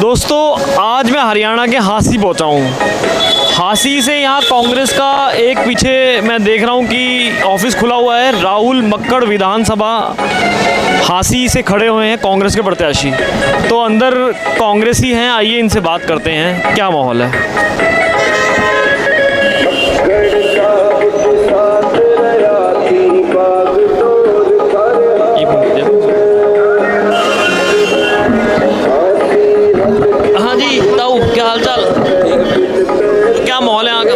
दोस्तों आज मैं हरियाणा के हांसी पहुंचा हूं। हांसी से यहाँ कांग्रेस का एक पीछे मैं देख रहा हूं कि ऑफिस खुला हुआ है। राहुल मक्कड़ विधानसभा हांसी से खड़े हुए हैं कांग्रेस के प्रत्याशी। तो अंदर कांग्रेसी हैं, आइए इनसे बात करते हैं क्या माहौल है। हाँ जी ताऊ, क्या हाल चाल? क्या माहौल है यहाँ का?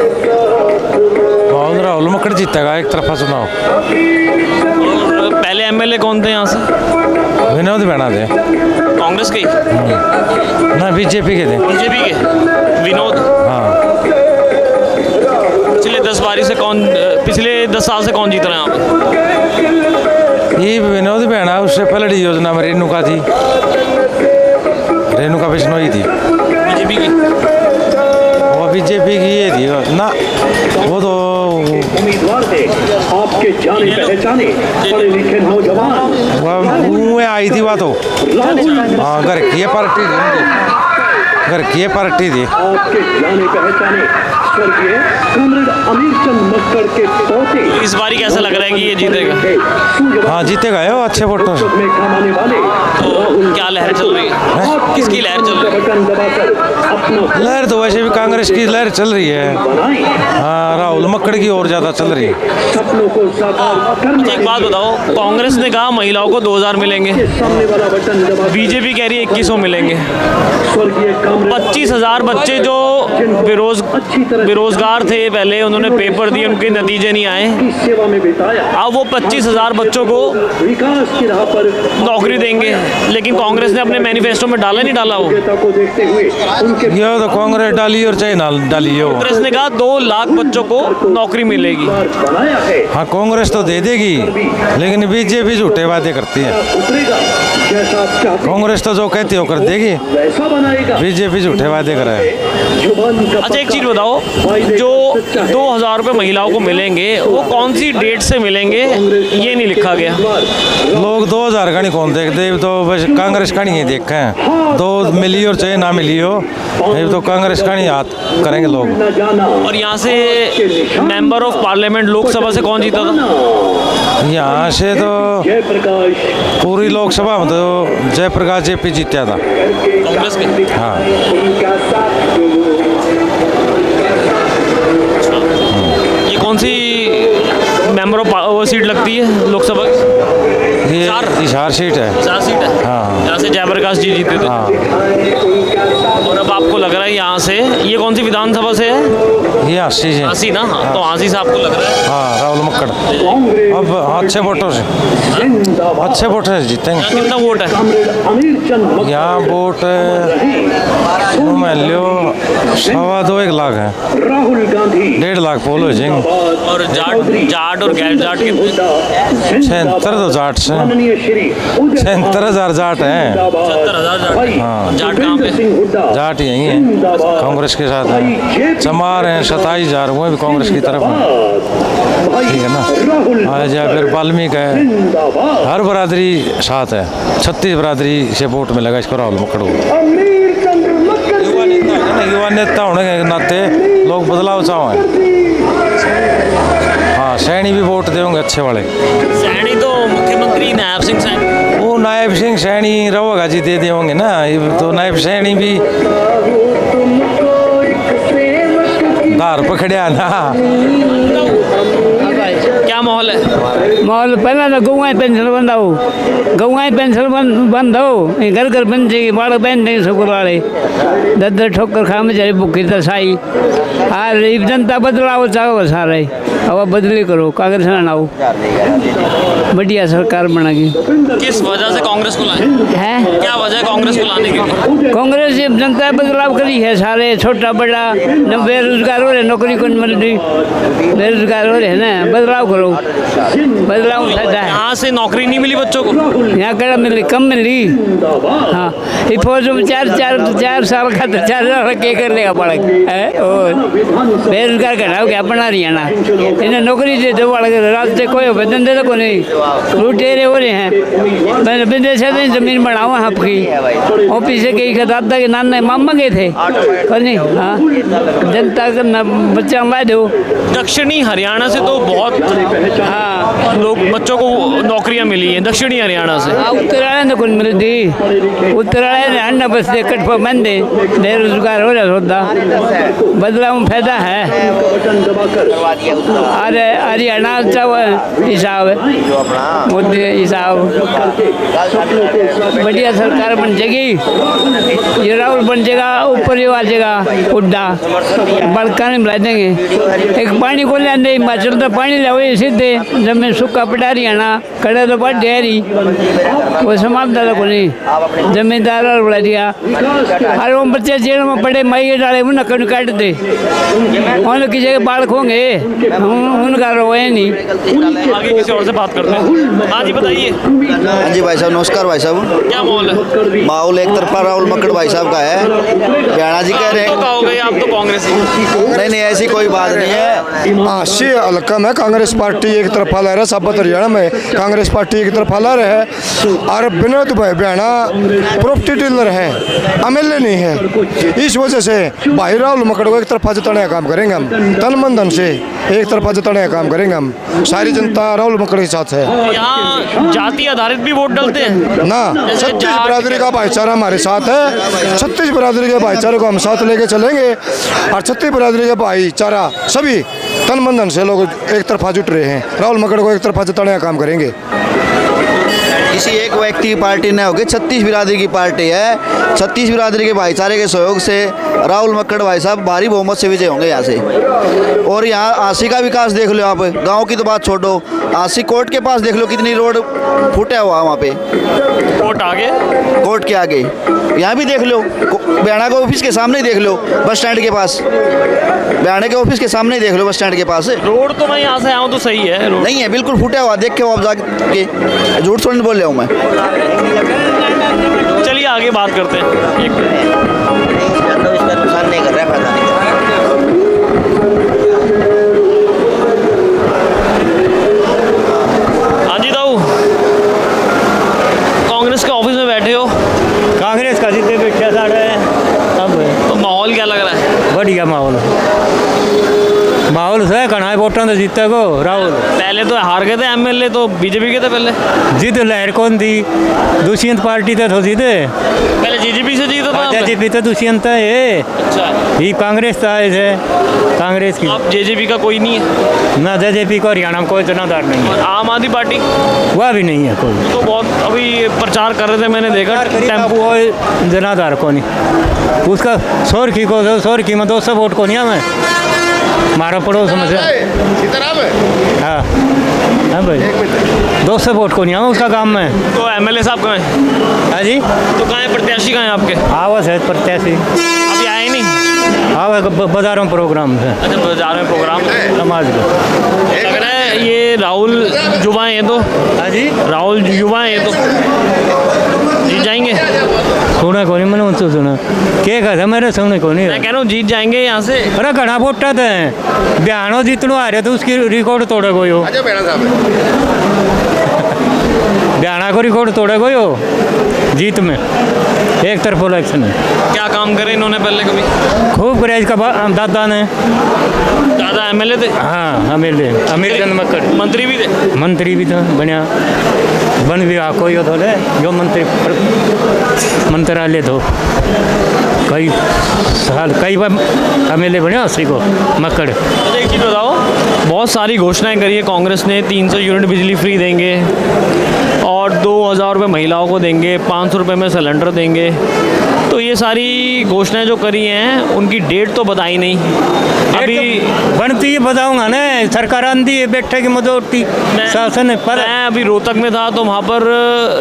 माहौल राहुल मक्कड़ जीतेगा एक तरफा चुनाव। और पहले एमएलए कौन थे यहाँ से? विनोद बैना थे। कांग्रेस के? ना बीजेपी के थे। बीजेपी के विनोद। हाँ पिछले 10 साल से कौन जीत रहा है यहाँ पे? ये विनोद बैना, उससे पहले योजना में रेणुका थी, रेणुका बिश्नोई थी। बीजेपी की? वो बीजेपी की ये थी ना, वो तो उम्मीदवार थे आपके जाने पहचाने पढ़े लिखे नौजवान। मुँह में आई थी, वह तो हाँ घर की पार्टी थी उनकी, घर की पार्टी थी। आपके जाने पहचाने स्वर्गीय कॉमरेड अमीर चंद मक्कड़ के पोते। इस बारी कैसा लग रहा है कि ये जीतेगा? हाँ जीतेगा वो अच्छे वोटों से। में कमाने वाले तो क्या लहर चल रही है? किसकी लहर चल रही है? बटन दबाकर अपना लहर तो वैसे भी कांग्रेस की लहर चल रही है। बनाएं, हाँ राहुल मक्कड़ की और ज़्यादा चल रही है। सपनों को साकार करने अच्छा एक बात बताओ, कांग्रेस ने कहा महिलाओं को 2000 मिलेंगे, के सामने वाला बटन दबा बीजेपी कह रही है 2100 मिलेंगे। स्वर्गीय कॉमरेड 25,000 बच्चे जो बेरोजगार थे पहले, उन्होंने पेपर दिए, उनके नतीजे नहीं आए। की सेवा में बिताया। अब वो 25,000 बच्चों को विकास की राह पर नौकरी देंगे, लेकिन कांग्रेस ने अपने मैनिफेस्टो में डाला नहीं डाला। वो योग्यता को देखते हुए उनके ये तो कांग्रेस डाली और चाहे ना डाली हो। कांग्रेस ने कहा 2 लाख बच्चों को नौकरी मिलेगी। बनाया है हाँ कांग्रेस तो दे देगी, लेकिन बीजेपी झूठे वादे करती है। उतरेगा जैसा आप चाहते हैं, कांग्रेस तो जो कहती हो कर देगी, वैसा बनाएगा। बीजेपी झूठे वादे कर रहा है। जुबान का अच्छा एक पक्का चीज बताओ, जो 2000 रुपये महिलाओं को मिलेंगे वो कौन सी डेट से मिलेंगे ये नहीं लिखा गया। लोग 2000 का नहीं कौन देखते, तो बस कांग्रेस का नहीं देखे हैं। 2 मिली और चाहे ना मिली हो, ये तो कांग्रेस का नहीं याद करेंगे लोग। न जाना और यहाँ से मेंबर ऑफ पार्लियामेंट लोकसभा से कौन जीता था? यहाँ से तो जय प्रकाश पूरी लोकसभा में तो जयप्रकाश जेपी जीता था। कांग्रेस के? हाँ उनका साथ दो। ये कौन सी मेंबर ऑफ वो सीट लगती है लोकसभा की? ये इशार सीट है। 4 सीट है। हाँ। यहाँ से जयप्रकाश जी जीते थे। हाँ और अब आपको लग रहा है यहाँ से, ये कौन सी विधानसभा से है? ये 80 से। हांसी ना? हाँ, तो हांसी से आपको लग रहा है हाँ राहुल मक्कड़ कांग्रेस अब अच्छे वोटों से, जिंदाबाद। अच्छे वोटों से जीतेंगे। यहाँ कितना वोट है? कॉमरेड अमीर चंद मक्कड़ यहाँ वोट मान लो 1.25 लाख है। राहुल गांधी 1.5 लाख पोल हो जाएंगे। और जाट और गैर जाट कितने? 76 तो जाट से, माननीय श्री 76,000 जाट हैं। 76,000 जाट। हाँ। जाट कहाँ पे? जाट यही है, कांग्रेस के साथ है। चमार हैं 27,000, वो भी कांग्रेस की तरफ है। ठीक है ना। आज या फिर वाल्मीकि है, जिंदाबाद। हर बरादरी साथ है। 36 बरादरी से वोट मिलेगा इसको राहुल मक्कड़ को। अमीर चंद मक्कड़ युवा नेता है ना, युवा नेता होने के नाते लोग बदलाव चाहें। हाँ सैनी भी वोट देंगे अच्छे वाले। सैनी तो मुख्यमंत्री नायब सिंह सैनी। वो नायब सिंह सैनी रहेगा जी, दे देंगे ना। ये तो नायब सैनी भी धार पकड़िया ना। क्या माहौल है? माहौल पहला तो गौएँ पेंशन बंद हो, गौएँ पेंशन बंद हो, घर घर बन जाएगी, बाढ़ बहन नहीं स्कूल वाले 10 ठोकर खा में जाए भूखी दसाई। और जनता बदलाव चाहो सारे, अब बदली करो, कांग्रेस ना आओ, बढ़िया सरकार बनेगी। किस वजह से कांग्रेस को लाए? है क्या वजह है कांग्रेस को लाने की? कांग्रेस ये जनता बदलाव करी है, सारे छोटा बड़ा न बेरोजगार हो रहे, नौकरी को मिल रही, बेरोजगार हो रहे ना, बदलाव करो, बदलाव फायदा है। यहाँ से नौकरी नहीं मिली बच्चों को? यहाँ कड़ा मिली, कम मिली। हाँ ये फौज में 4 साल का तो 4 साल के कर लेगा पड़क है। और बेरोजगार घटाओ क्या अपना हरियाणा इन्हें नौकरी दे दो रास्ते कोई वेतन दे को नहीं, लुटेरे हो रहे हैं। मैंने विदेश से जमीन बढ़ावा आपकी ऑफिस से कई दादा के नाना मामा गए थे पर नहीं। हाँ, जनता का बच्चा ला दो। दक्षिणी हरियाणा से तो बहुत हाँ, लोग बच्चों को नौकरियां मिली हैं दक्षिणी हरियाणा से। उत्तरायण तो कुछ मिलती, उत्तरायण अन्ना बस कट पर बंद है, बेरोजगार हो रहा होता, बदलाव में फायदा है। अरे हरियाणा अच्छा हिसाब है, मोदी हिसाब बढ़िया सरकार बन जाएगी, ये राहुल बन जाएगा, ऊपर ही आ जाएगा उड्डा बड़का नहीं मिला देंगे। एक पानी को लेंदे हिमाचल तो पानी लाओ सीधे जब सूखा पड़ा हरियाणा कड़े तो बड़ डेरी वो समाप्त को नहीं जमींदार और बुला दिया। अरे वो बच्चे जेल में पड़े माई डाले उन्हें कहीं काट दे, उन्हें किसी के बाल खोंगे उनका रोए नहीं। आगे किसी और से बात करते हैं। हाँ जी बताइए। हाँ जी भाई साहब, नमस्कार भाई साहब। क्या माहौल है? माहौल एक तरफा राहुल मक्कड़ भाई साहब का है, हरियाणा जी कह रहे तो हैं। कहोगे आप तो कांग्रेसी। नहीं ऐसी कोई बात नहीं है। हाँ सी हल्का में कांग्रेस पार्टी एक तरफा ला रहा है, साबत हरियाणा में कांग्रेस पार्टी एक तरफा ला रहा है। और विनोद भाई बयाना प्रॉपर्टी डीलर है, एमएलए नहीं है, इस वजह से भाई राहुल मक्कड़ को एक तरफा जिताने का काम करेंगे हम, तन मन धन से एक तरफा जिताने का काम करेंगे हम। सारी जनता राहुल मक्कड़ के साथ है। यहाँ जाति आधारित भी वोट डालते हैं ना 36 बिरादरी का भाईचारा हमारे साथ है, 36 बिरादरी के भाईचारे को हम साथ लेके चलेंगे। और 36 बिरादरी के भाईचारा सभी तन मन धन से लोग एक तरफा जुट रहे हैं, राहुल मक्कड़ को एक तरफा जिताने का काम करेंगे। किसी एक व्यक्ति की पार्टी न होगी, 36 बिरादरी की पार्टी है। 36 बिरादरी के भाईचारे के सहयोग से राहुल मक्कड़ भाई साहब भारी बहुमत से विजय होंगे यहाँ से। और यहाँ आसी का विकास देख लो, आप गांव की तो बात छोड़ो, आसी कोर्ट के पास देख लो कितनी रोड फूटा हुआ वहाँ पे, वोट आगे कोर्ट के आगे। यहाँ भी देख लो, बयाना के ऑफिस के सामने ही देख लो, बस स्टैंड के पास, बयाना के ऑफिस के सामने ही देख लो, बस स्टैंड के पास। रोड तो मैं यहाँ से आऊँ तो सही है रोड। नहीं है, बिल्कुल फूटा हुआ, देख के वो आप जाके, झूठ थोड़ी बोल रहा हूँ मैं। चलिए आगे बात करते हैं। एक नुकसान नहीं कर रहा है, फायदा नहीं कर हाँ जी दाऊ, कांग्रेस के ऑफिस में बैठे हो, कांग्रेस का जितने बैठे साढ़े सब तो माहौल क्या लग रहा है? बढ़िया माहौल से कहाँ वोटों तो जीते को राहुल। पहले तो हार गए थे एमएलए, तो बीजेपी के थे पहले। जीत लहर कौन थी, दुष्यंत पार्टी तो थोड़ी थे, पहले जीजेपी से जीता था। जेजेपी तो दुष्यंत है, अच्छा, ये कांग्रेस था ऐसे कांग्रेस की। अब जेजेपी का कोई नहीं है ना जेजेपी को हरियाणा में कोई जनाधार नहीं है, और आम आदमी पार्टी वह भी नहीं है कोई। तो बहुत अभी प्रचार कर रहे थे, मैंने देखा टेम्पो। वो जनाधार को नहीं, उसका 100 की में 200 वोट को नहीं हमें मारा पड़ोस में से। हाँ हाँ भाई 200 वोट को नहीं हमें उसका काम में। तो एमएलए साहब कहाँ हैं? हाँ जी, तो कहाँ है प्रत्याशी, कहाँ है आपके? आवाज है प्रत्याशी, अभी आए नहीं? आवाज बाजारों प्रोग्राम से अच्छा, बाजार में प्रोग्राम समाज का। लग रहा है ये राहुल युवा हैं, तो हाँ जी, राहुल युवा हैं तो जीत जाएंगे। सुना को नहीं मैंने उनसे सुना, क्या कहता मेरे सुनने को नहीं। मैं कह रहा हूँ जीत जाएंगे यहाँ से। अरे घना वोटा थे, बयानो जितनो आ रहे तो उसकी रिकॉर्ड तोड़े कोई हो, बयाना को रिकॉर्ड तोड़े कोई हो जीत में, एक तरफ इलेक्शन है। क्या काम करे इन्होंने पहले कभी? खूब कराया इसका दादा ने। दादा एमएलए थे? हाँ एमएलए अमीर चंद मक्कड़, मंत्री भी थे? मंत्री भी था, बढ़िया वन विभाग कोई हो थोड़े जो मंत्रालय तो कई साल कई बार एमएलए बने उसी को मक्कड़। अच्छा एक चीज़ बताओ, बहुत सारी घोषणाएं करी है कांग्रेस ने, 300 यूनिट बिजली फ्री देंगे और 2000 रुपये महिलाओं को देंगे, 500 रुपये में सिलेंडर देंगे। तो ये सारी घोषणाएं जो करी हैं उनकी डेट तो बताई नहीं अभी। बनती है बताऊंगा ना, सरकार आंधी है बैठे की मदोटी शासन पर। मैं अभी रोहतक में था तो वहाँ पर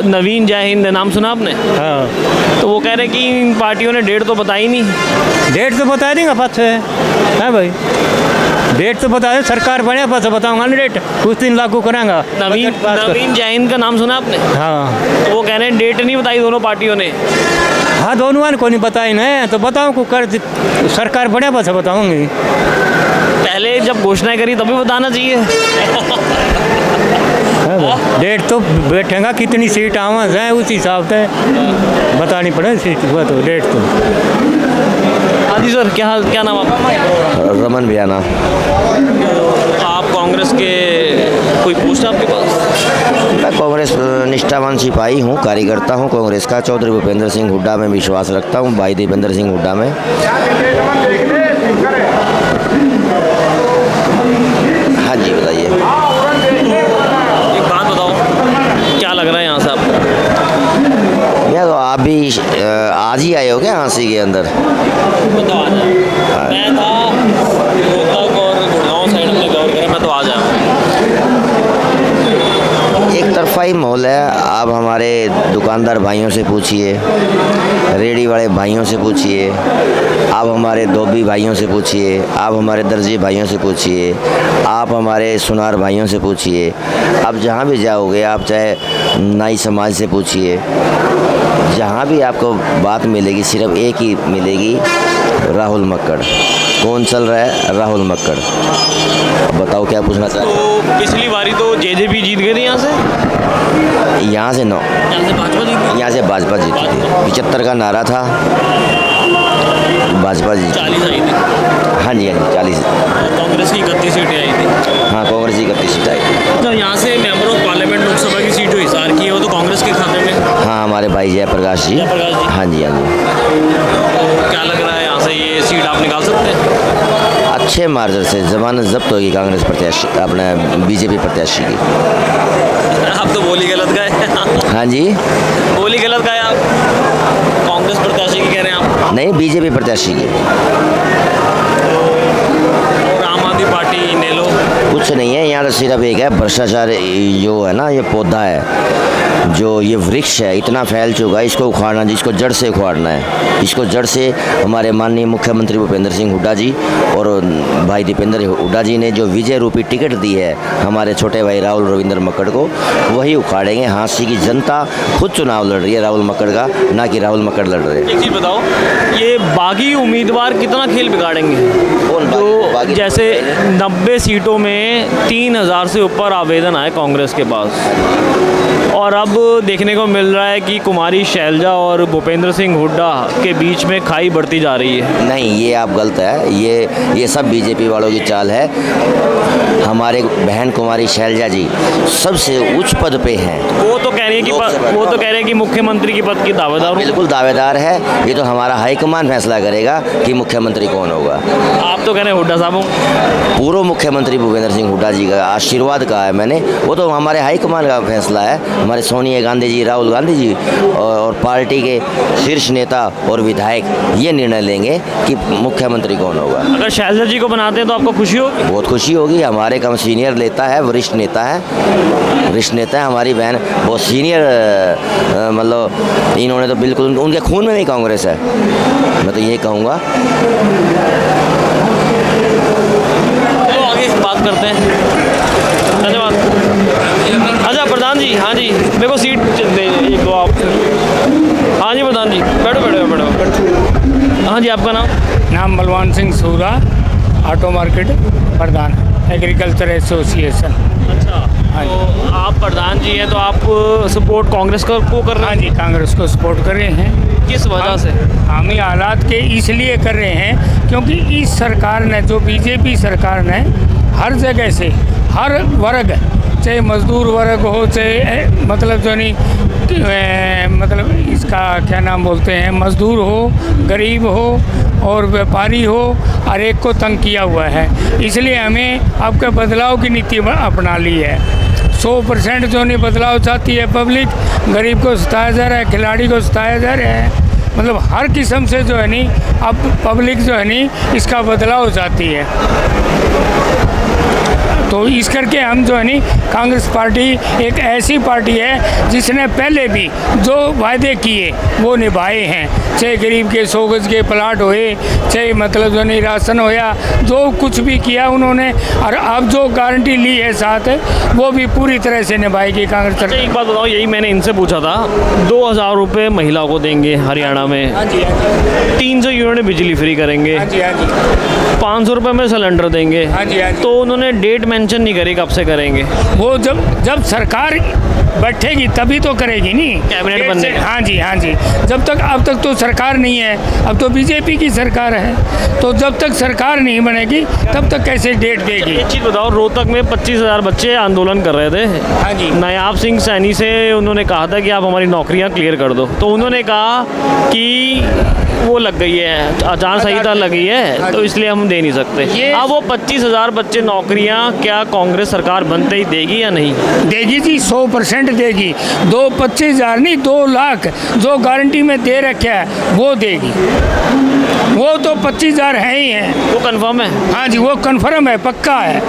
नवीन जय हिंद नाम सुना आपने? हाँ, तो वो कह रहे कि इन पार्टियों ने डेट तो बताई नहीं। डेट तो बता देंगे पास है भाई, डेट तो बता दे, सरकार बने पास बताऊंगा ना डेट, कुछ दिन लागू करांगा। नवीन जय हिंद का नाम सुना आपने? हाँ, तो वो कह रहे हैं डेट नहीं बताई दोनों पार्टियों ने। हाँ दोनों को नहीं बताई ना, तो बताऊँ को कर सरकार बने पास बताऊंगी। पहले जब घोषणाएं करी तभी बताना चाहिए। डेट तो बैठेगा कितनी सीट आवाज है उस हिसाब से बतानी पड़े सीट वो तो डेट तो। हाँ जी सर, क्या नाम आपका? रमन बियाना। आप कांग्रेस के कोई पोस्ट है आपके पास? मैं कांग्रेस निष्ठावान सिपाही हूँ, कार्यकर्ता हूँ कांग्रेस का। चौधरी भूपेंद्र सिंह हुड्डा में विश्वास रखता हूँ, भाई दीपेंद्र सिंह हुड्डा में। हाँ जी बताइए। एक बात बताओ, क्या लग रहा है यहाँ से आपको? या तो आप भी आज ही आए हो क्या हाँसी के अंदर? बताओ आ जाए। मैं था रोहतक और गुड़गांव साइड में कवर करा, मैं तो आ जाऊँ। एक तरफा ही माहौल है। आप हमारे दुकानदार भाइयों से पूछिए, रेडी वाले भाइयों से पूछिए, आप हमारे धोबी भाइयों से पूछिए, आप हमारे दर्जी भाइयों से पूछिए, आप हमारे सुनार भाइयों से पूछिए, आप जहाँ भी जाओगे, आप चाहे नाई समाज से पूछिए, जहाँ भी आपको बात मिलेगी सिर्फ एक ही मिलेगी, राहुल मक्कड़। कौन चल रहा है? राहुल मक्कड़। अब बताओ क्या पूछना चाहते हो? तो पिछली बारी तो जेजेपी जीत गई थी यहाँ से। यहाँ से नो, यहाँ से भाजपा जीत गई। यहाँ से भाजपा जीती थी। 75 का नारा था, भाजपा जीती। 40 आई थी। हाँ जी, हाँ जी 40। कांग्रेस की 31 सीटें आई थी। हाँ कांग्रेस की 31 सीट आई थी। तो यहाँ से मेंबर ऑफ पार्लियामेंट लोकसभा की सीट जो हिसार की है वो तो कांग्रेस के खाते में। हाँ हमारे भाई जयप्रकाश जी। जयप्रकाश जी। हाँ जी, हाँ जी। तो क्या लग रहा है यहाँ से ये सीट आप निकाल सकते हैं? अच्छे मार्जिन से जमानत जब्त होगी कांग्रेस प्रत्याशी, अपने बीजेपी प्रत्याशी की। आप तो बोली गलत गए। हाँ जी, बोली गलत गए आप। कांग्रेस प्रत्याशी की कह रहे हैं आप। नहीं बीजेपी प्रत्याशी की। और आम आदमी पार्टी ने लो। कुछ नहीं है यहाँ तो सिर्फ एक है भ्रष्टाचार। जो है ना ये पौधा है, जो ये वृक्ष है इतना फैल चुका है, इसको उखाड़ना, जिसको जड़ से उखाड़ना है। इसको जड़ से हमारे माननीय मुख्यमंत्री भूपेंद्र सिंह हुड्डा जी और भाई दीपेंद्र हुड्डा जी ने जो विजय रूपी टिकट दी है हमारे छोटे भाई राहुल रविंद्र मक्कड़ को, वही उखाड़ेंगे। हाँसी की जनता खुद चुनाव लड़ रही है राहुल मक्कड़ का, ना कि राहुल मक्कड़ लड़ रहे हैं। एक चीज़ बताओ, ये बागी उम्मीदवार कितना खेल बिगाड़ेंगे? कौन बागी? जैसे 90 सीटों में 3000 से ऊपर आवेदन आए कांग्रेस के पास, और अब देखने को मिल रहा है कि कुमारी शैलजा और भूपेंद्र सिंह हुड्डा के बीच में खाई बढ़ती जा रही है। नहीं, ये आप गलत है। ये सब बीजेपी वालों की चाल है। हमारे बहन कुमारी शैलजा जी सबसे उच्च पद पे हैं। वो तो कह रहे हैं कि मुख्यमंत्री की पद की दावेदार हूं। बिल्कुल दावेदार है। ये तो हमारा हाईकमान फैसला करेगा कि मुख्यमंत्री कौन होगा। आप तो कह रहे हैं हुड्डा साहब हूं। पूर्व मुख्यमंत्री भूपेंद्र सिंह हुड्डा जी का आशीर्वाद कहा है मैंने, वो तो हमारे हाईकमान का फैसला है। हमारे सोनिया गांधी जी, राहुल गांधी जी और पार्टी के शीर्ष नेता और विधायक ये निर्णय लेंगे कि मुख्यमंत्री कौन होगा। अगर शैलजा जी को बनाते हैं तो आपको खुशी होगी? बहुत खुशी होगी। हमारे कम सीनियर नेता है, वरिष्ठ नेता है, हमारी बहन बहुत सीनियर। मतलब इन्होंने तो बिल्कुल उनके खून में भी कांग्रेस है, मैं तो ये कहूँगा। चलो आगे बात करते हैं। धन्यवाद। अच्छा प्रधान जी, हाँ जी मेरे को सीट दे एक दो आप। हाँ जी प्रधान जी, बैठो। हाँ जी आपका नाम बलवान सिंह सूरा, ऑटो मार्केट प्रधान, एग्रीकल्चर एसोसिएशन। अच्छा, तो आप प्रधान जी हैं तो आप सपोर्ट कांग्रेस को कर रहे हैं? हाँ जी, कांग्रेस को सपोर्ट कर रहे हैं। किस वजह से? हामी हालात के इसलिए कर रहे हैं क्योंकि इस सरकार ने, जो बीजेपी सरकार ने हर जगह से हर वर्ग, चाहे मजदूर वर्ग हो, चाहे मतलब जो नहीं मतलब इसका क्या नाम बोलते हैं, मजदूर हो, गरीब हो और व्यापारी हो, हर एक को तंग किया हुआ है। इसलिए हमें आपके बदलाव की नीति अपना ली है। 100% जो नहीं बदलाव चाहती है पब्लिक। गरीब को सताया जा रहा है, खिलाड़ी को सताया जा रहा है, मतलब हर किस्म से जो है नहीं अब पब्लिक जो है नहीं इसका बदलाव चाहती है। तो इस करके हम जो है नहीं, कांग्रेस पार्टी एक ऐसी पार्टी है जिसने पहले भी जो वायदे किए वो निभाए हैं। चाहे गरीब के 100 गज के प्लाट होए, चाहे मतलब जो नहीं राशन होया, जो कुछ भी किया उन्होंने, और अब जो गारंटी ली है साथ वो भी पूरी तरह से निभाएगी कांग्रेस। अच्छा एक बात बताओ, यही मैंने इनसे पूछा था, 2000 रुपये महिलाओं को देंगे हरियाणा में हाँ जी, हाँ जी, 300 यूनिट बिजली फ्री करेंगे, हाँ जी, हाँ जी, 500 रुपये में सिलेंडर देंगे। हाँ जी, हाँ जी। तो उन्होंने डेट मेंशन नहीं करी कब से करेंगे। वो जब सरकार बैठेगी तभी तो करेगी नहीं, कैबिनेट डेट बनने से- का। हाँ जी, हाँ जी। अब तक तो सरकार नहीं है, अब तो बीजेपी की सरकार है, तो जब तक सरकार नहीं बनेगी तब तक कैसे डेट देगी। एक चीज़ बताओ, रोहतक में 25,000 बच्चे आंदोलन कर रहे थे। हाँ जी, नायाब सिंह सैनी से उन्होंने कहा था कि आप हमारी नौकरियां क्लियर कर दो, तो उन्होंने कहा कि वो लग गई है, आचार संहिता लगी है, तो इसलिए हम दे नहीं सकते। ये- अब वो 25,000 बच्चे नौकरियां क्या कांग्रेस सरकार बनते ही देगी या नहीं? देगी जी, 100% देगी। 25,000 नहीं, 2 लाख जो गारंटी में दे रखा है वो देगी। वो तो 25,000 है ही है। वो कंफर्म है। हाँ जी, वो कन्फर्म है, पक्का है।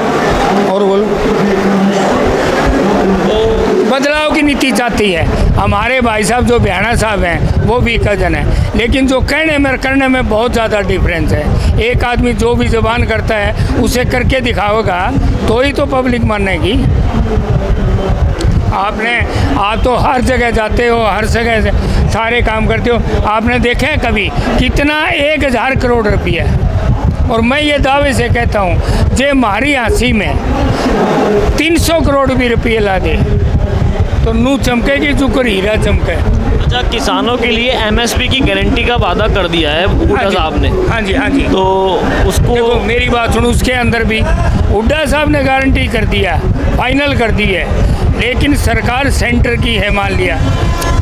और बोलो, बदलाव की नीति चाहती है। हमारे भाई साहब जो बिहाना साहब हैं वो भी कजन है, लेकिन जो कहने में करने में बहुत ज़्यादा डिफरेंस है। एक आदमी जो भी ज़बान करता है उसे करके दिखाओगा तो ही तो पब्लिक मानेगी। आप तो हर जगह जाते हो, हर जगह से सारे काम करते हो। आपने देखा है कभी कितना 1,000 करोड़ रुपया है? और मैं ये दावे से कहता हूँ, जे हमारी हंसी में 300 करोड़ भी रुपये ला दे तो नू चमकेगी, जुकर हीरा चमके। अच्छा, किसानों के लिए एमएसपी की गारंटी का वादा कर दिया है हुड्डा साहब ने, हाँ जी, हाँ जी। तो उसको देखो मेरी बात सुनो, उसके अंदर भी हुड्डा साहब ने गारंटी कर दिया, फाइनल कर दी है, लेकिन सरकार सेंटर की है, मान लिया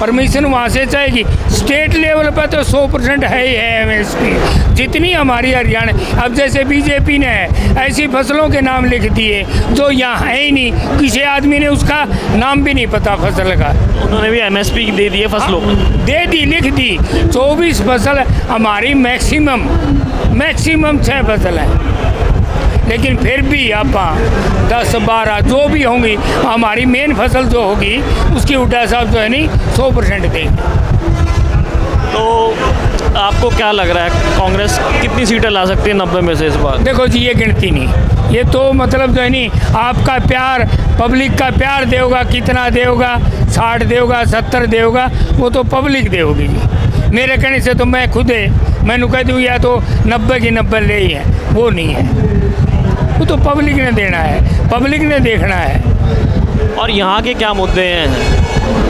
परमिशन वहाँ से चाहेगी। स्टेट लेवल पर तो 100% है ही है एमएसपी, जितनी हमारी हरियाणा। अब जैसे बीजेपी ने ऐसी फसलों के नाम लिख दिए जो यहाँ है ही नहीं, किसी आदमी ने उसका नाम भी नहीं पता फसल का। उन्होंने भी एमएसपी दे दी है फसलों को। दे दी, लिख दी। 24 फसल हमारी मैक्सिमम 6 फसल है, लेकिन फिर भी आप 10-12 जो भी होंगी, हमारी मेन फसल जो होगी उसकी हुड्डा साहब जो है नहीं 100% देंगे। तो आपको क्या लग रहा है कांग्रेस कितनी सीटें ला सकती है 90 में से इस बार? देखो जी, ये गिनती नहीं, ये तो मतलब जो है नहीं, आपका प्यार, पब्लिक का प्यार देगा, कितना देगा, 60 देगा, 70 देगा, वो तो पब्लिक देगी जी। मेरे कहने से तो मैं खुद मैंने कह दूँ या तो 90 की 90 ले ही है, वो नहीं है, वो तो पब्लिक ने देना है, पब्लिक ने देखना है। और यहाँ के क्या मुद्दे हैं?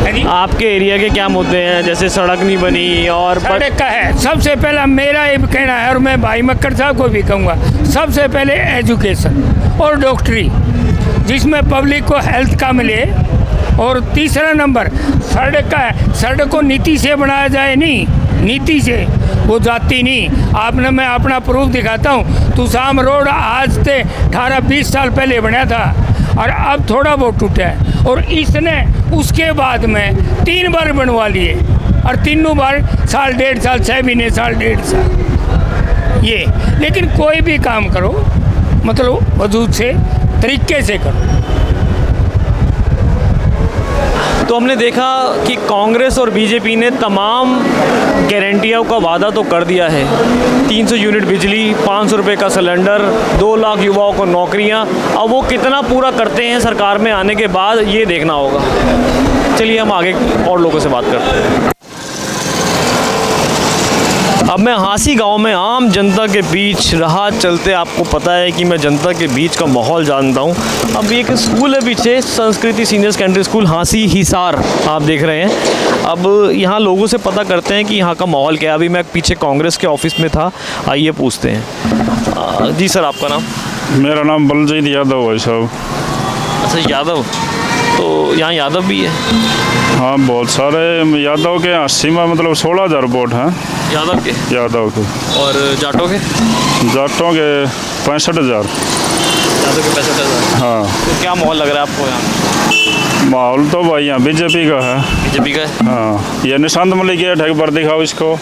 है जी? आपके एरिया के क्या मुद्दे हैं? जैसे सड़क नहीं बनी और सड़क का है सबसे पहला, मेरा ये कहना है, और मैं भाई मक्कड़ साहब को भी कहूँगा, सबसे पहले एजुकेशन और डॉक्टरी, जिसमें पब्लिक को हेल्थ का मिले। और तीसरा नंबर सड़क का है, सड़क को नीति से बनाया जाए, नहीं नीति से, वो जाती नहीं। आपने, मैं अपना प्रूफ दिखाता हूँ, तुसाम रोड आज से 18-20 साल पहले बना था और अब थोड़ा बहुत टूटा है, और इसने उसके बाद में 3 बार बनवा लिए, और तीनों बार साल 1.5 साल, 6 महीने, साल 1.5 साल ये। लेकिन कोई भी काम करो मतलब वजूद से, तरीके से करो। तो हमने देखा कि कांग्रेस और बीजेपी ने तमाम गारंटियों का वादा तो कर दिया है। 300 यूनिट बिजली, 500 रुपये का सिलेंडर, 2 लाख युवाओं को नौकरियां। अब वो कितना पूरा करते हैं सरकार में आने के बाद, ये देखना होगा। चलिए हम आगे और लोगों से बात करते हैं। अब मैं हांसी गांव में आम जनता के बीच रहा चलते, आपको पता है कि मैं जनता के बीच का माहौल जानता हूं। अब एक स्कूल है पीछे, संस्कृति senior secondary school Hansi Hisar, आप देख रहे हैं। अब यहाँ लोगों से पता करते हैं कि यहाँ का माहौल क्या है। अभी मैं पीछे कांग्रेस के ऑफिस में था, आइए पूछते हैं। जी सर, आपका नाम? मेरा नाम बलजीत यादव भाई साहब। अच्छा, यादव, तो यहाँ यादव भी है? हाँ, बहुत सारे यादव के 80 में मतलब 16,000 वोट हैं यादव के। यादव के। और जाटों के? जाटों के 65,000। यादव के 65,000। हाँ। तो क्या माहौल लग रहा है आपको यहाँ? माहौल तो भाई यहाँ बीजेपी का है। बीजेपी का है? हाँ, ये निशांत मलिक गेट है, एक बार दिखाओ इसको।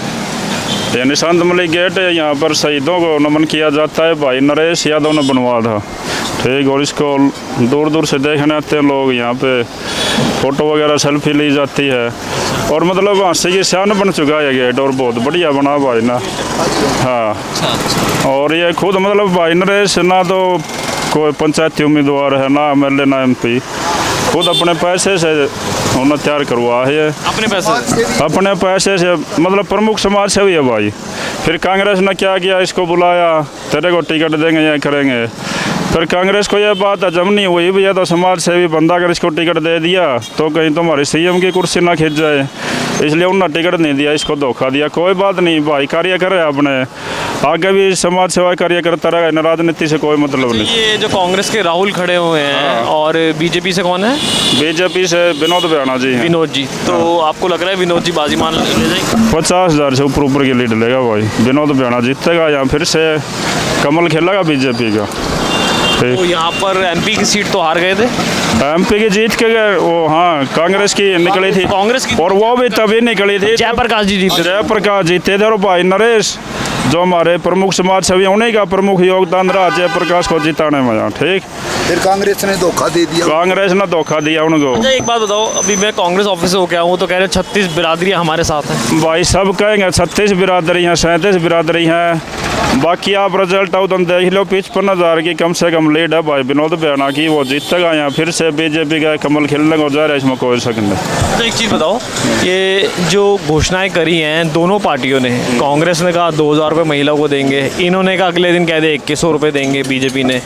ये निशांत मलिक गेट है, यहाँ पर शहीदों को नमन किया जाता है, भाई नरेश यादव ने बनवा था, ठीक। और इसको दूर दूर से देखने आते हैं लोग, यहाँ पे फ़ोटो वगैरह सेल्फी ली जाती है। और मतलब हांसी की शान बन चुका है ये गेट, और बहुत बढ़िया बना भाई ना। हाँ, और ये खुद मतलब भाई नरेश ना तो कोई पंचायती उम्मीदवार है, ना MLA, ना MP, खुद अपने पैसे से उन्होंने तैयार करवा है अपने पैसे अपने पैसे से, मतलब प्रमुख समाज सेवी है भाई। फिर कांग्रेस ने क्या किया, इसको बुलाया, तेरे को टिकट देंगे या करेंगे। फिर कांग्रेस को यह बात हजम नहीं हुई, भैया तो समाज सेवी बंदा, अगर इसको टिकट दे दिया तो कहीं तुम्हारी सीएम की कुर्सी ना खिंच जाए, इसलिए उन्होंने टिकट नहीं दिया, इसको धोखा दिया। कोई बात नहीं भाई, कार्य करे अपने, आगे भी समाज सेवा कार्य करता रहेगा, राजनीति से कोई मतलब नहीं। ये जो कांग्रेस के राहुल खड़े हुए हैं और बीजेपी से कौन है? बीजेपी से विनोद बेहाना जी हैं। विनोद जी। तो आपको लग रहा है विनोद जी बाजी मान ले जाएंगे? 50,000 से ऊपर की लीड लेगा भाई, विनोद बेहाना जीतेगा, या फिर से कमल खेलेगा बीजेपी का। तो यहाँ पर एमपी की सीट तो हार गए थे, एमपी की जीत के गए वो, हाँ कांग्रेस की निकली थी, कांग्रेस की, और वो भी तभी निकली थी जयप्रकाश जी जीते। जयप्रकाश जीते थे, और भाई नरेश जो हमारे प्रमुख समाज सेवी, उन्हीं का प्रमुख योगदान रहा जयप्रकाश को जिताने में। ठीक, फिर कांग्रेस ने धोखा दे दिया, कांग्रेस ने धोखा दिया उनको। अच्छा एक बात बताओ, अभी मैं कांग्रेस ऑफिस से होके आया हूँ तो कह रहे 36 बिरादरियाँ हमारे साथ हैं। भाई सब कहेंगे 36 बिरादरी हैं, 37 बिरादरी हैं, बाकी आप रिजल्ट आउट तुम देख लो। 55,000 की कम से कम लीड है भाई विनोद बेहाना की, वो जीतेगा। यहाँ फिर से बीजेपी का कमल खिलने को जा रहा है, इसमें कोई शक नहीं। अच्छा एक चीज़ बताओ, ये जो घोषणाएं करी हैं दोनों पार्टियों ने, कांग्रेस ने कहा 2,000 रुपये महिला को देंगे, इन्होंने कहा अगले दिन कह दे 2100 रुपये देंगे बीजेपी ने,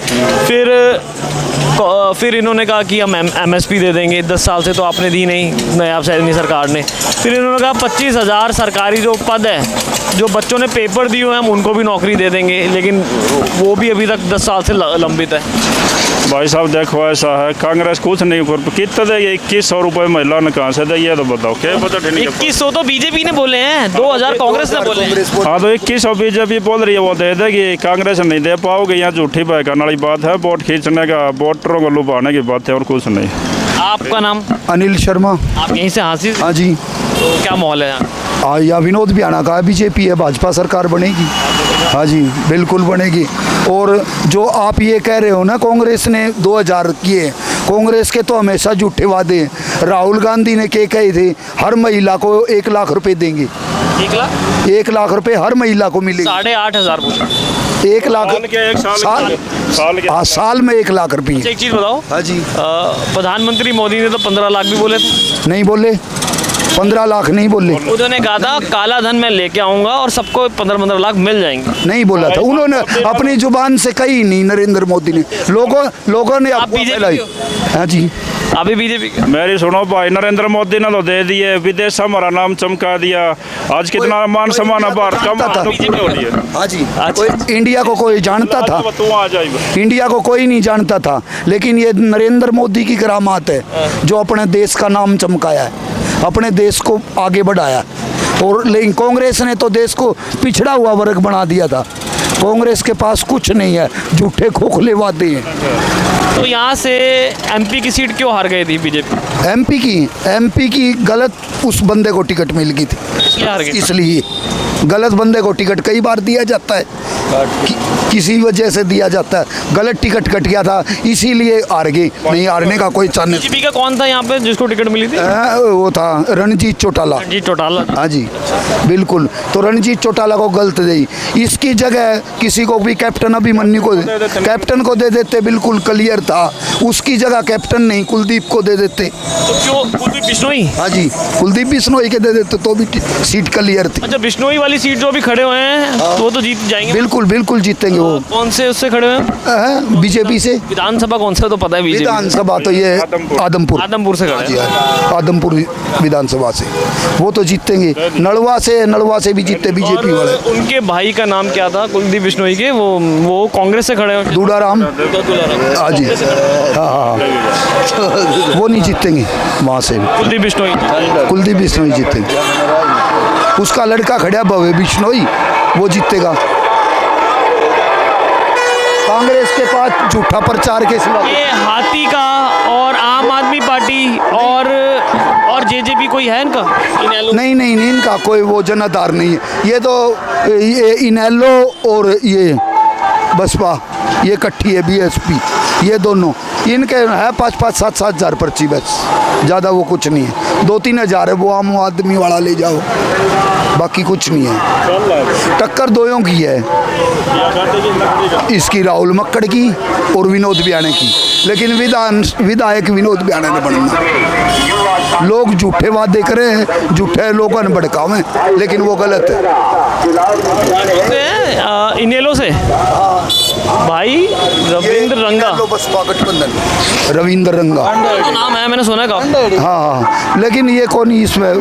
फिर इन्होंने कहा कि हम MSP दे देंगे, 10 साल से तो आपने दी नहीं नयाब सैनी सरकार ने। फिर इन्होंने कहा 25,000 सरकारी जो पद है, जो बच्चों ने पेपर दिए हुए हैं हम उनको भी नौकरी दे देंगे, लेकिन वो भी अभी तक 10 साल से लंबित है। भाई साहब देखो ऐसा है, कांग्रेस कुछ नहीं कर, कितना देगी? 2100 रुपये महिला ने कहाँ से देगी, ये तो बताओ। क्या बजट है? 2100 तो बीजेपी ने बोले हैं, 2000 कांग्रेस ने बोले हैं। हाँ तो 2100 बीजेपी बोल रही है, वो दे देगी, कांग्रेस नहीं दे पाओगे। यहाँ झूठी बहकाने वाली बात है, वोट खींचने का, वोटरों को लुभाने की बात है, और कुछ नहीं। आपका नाम? अनिल शर्मा। आप यहीं से हासिल? हाँ जी। तो क्या माहौल है यहाँ? यहाँ विनोद बेहाना का बीजेपी है, भाजपा सरकार बनेगी। हाँ जी बिल्कुल बनेगी। और जो आप ये कह रहे हो ना कांग्रेस ने 2000 किए, कांग्रेस के तो हमेशा झूठे वादे हैं। राहुल गांधी ने क्या कहे थे, हर महिला को 1 लाख रुपए देंगे। 1 लाख? 1 लाख रुपए हर महिला को मिलेंगे। 8,500 1 लाख साल में 1 लाख रुपये। एक चीज़ बताओ। हाँ जी। प्रधानमंत्री मोदी ने तो 15 लाख भी बोले थे। नहीं बोले, 15 लाख नहीं बोले। उन्होंने कहा था काला धन मैं लेके आऊंगा और सबको 15-15 लाख मिल जाएंगे। नहीं बोला था उन्होंने, अपनी जुबान से कही नहीं नरेंद्र मोदी ने, लोगों ने आपको फैलाई। हाँ जी। अभी बीजेपी मेरी सुनो भाई, नरेंद्र मोदी ने तो दे दिए, विदेश से हमारा नाम चमका दिया, आज कितना मान सम्मान भारत का बीजेपी हो रही है। हाँ जी। इंडिया को कोई जानता था? तू आ जाए। इंडिया को कोई नहीं जानता था, लेकिन ये नरेंद्र मोदी की करामात है जो अपने देश का नाम चमकाया है, अपने देश को आगे बढ़ाया। और लेकिन कांग्रेस ने तो देश को पिछड़ा हुआ वर्ग बना दिया था। कांग्रेस के पास कुछ नहीं है, झूठे खोखले वादे हैं। तो यहाँ से एमपी की सीट क्यों हार गई थी बीजेपी? एमपी की गलत उस बंदे को टिकट मिल गई थी, इसलिए गलत बंदे को टिकट कई बार दिया जाता है, किसी वजह से दिया जाता है। गलत टिकट कट गया था, इसीलिए हार गई, नहीं हारने का कोई चांस नहीं। बीजेपी का कौन था यहाँ पे जिसको टिकट मिली थी? वो था रणजीत चौटाला। रणजीत चौटाला? हाँ जी बिल्कुल। तो रणजीत चौटाला को गलत दी, इसकी जगह किसी को भी कैप्टन अभिमन्यु को, कैप्टन को दे देते, बिल्कुल क्लियर था। उसकी जगह कैप्टन नहीं कुलदीप को दे देते। तो क्यों कुलदीप बिश्नोई? हाँ जी, कुलदीप बिश्नोई के दे देते तो भी सीट क्लियर थी। अच्छा, बिश्नोई वाली सीट जो अभी खड़े हुए हैं तो वो तो जीत जाएंगे? बिल्कुल जीतेंगे वो। कौन से उससे खड़े हुए हैं? बीजेपी से। विधानसभा कौन सा तो पता है? बीजेपी विधानसभा तो ये आदमपुर से खड़े हैं। आदमपुर विधानसभा से वो तो जीतेंगे। नलवा से भी जीते बीजेपी वाले। उनके भाई का नाम क्या था कुलदीप बिश्नोई के? वो कांग्रेस से खड़े हैं। दूडाराम। हाँ जी। हाँ वो नहीं जीतेंगे वहाँ से। कुलदीप बिश्नोई जीतेंगे। उसका लड़का खड़ा भव्य बिश्नोई, वो जीतेगा। कांग्रेस के पास झूठा प्रचार के सिवा ये हाथी का और आम आदमी पार्टी और जेजेपी कोई है इनका? नहीं इनका कोई वो जनाधार नहीं है। ये तो ये इनेलो और ये बसपा ये इकट्ठी है, बीएसपी, ये दोनों इनके है 5-7 हज़ार पर्ची, बस ज़्यादा वो कुछ नहीं है। 2-3 हज़ार है, वो आम आदमी वाला ले जाओ। बाकी कुछ नहीं है। टक्कर दोयों की है, इसकी राहुल मक्कड़ की और विनोद बियाणे की, लेकिन विधायक विनोद बियाणे ने बनना। लोग झूठे वादे करें, झूठे लोगों ने भड़कावें, लेकिन वो गलत है। इनेलो से भाई रविंद्र रंगा, बसपा गठबंधन, रविंद्र रंगा तो नाम है, मैंने सुना काफी। हाँ, लेकिन ये कौन इसमें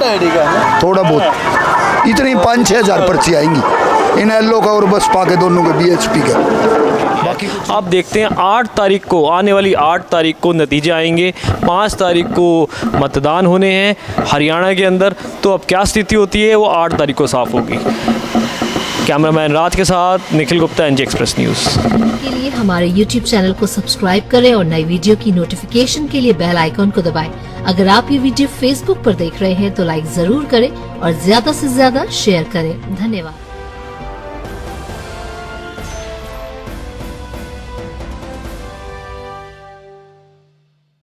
थोड़ा बहुत इतनी 5-6 हज़ार पर्ची आएंगी इन एलो का और बसपा के दोनों के, बीएचपी का। आप देखते हैं 8 तारीख को, आने वाली 8 तारीख को नतीजे आएंगे, 5 तारीख को मतदान होने हैं हरियाणा के अंदर। तो अब क्या स्थिति होती है वो 8 तारीख को साफ होगी। कैमरामैन राज के साथ Nikhil Gupta, NJ express news के लिए हमारे YouTube चैनल को सब्सक्राइब करें और नई वीडियो की नोटिफिकेशन के लिए बेल आइकॉन को दबाएं। अगर आप ये वीडियो Facebook पर देख रहे हैं तो लाइक जरूर करें और ज्यादा से ज्यादा शेयर करें। धन्यवाद।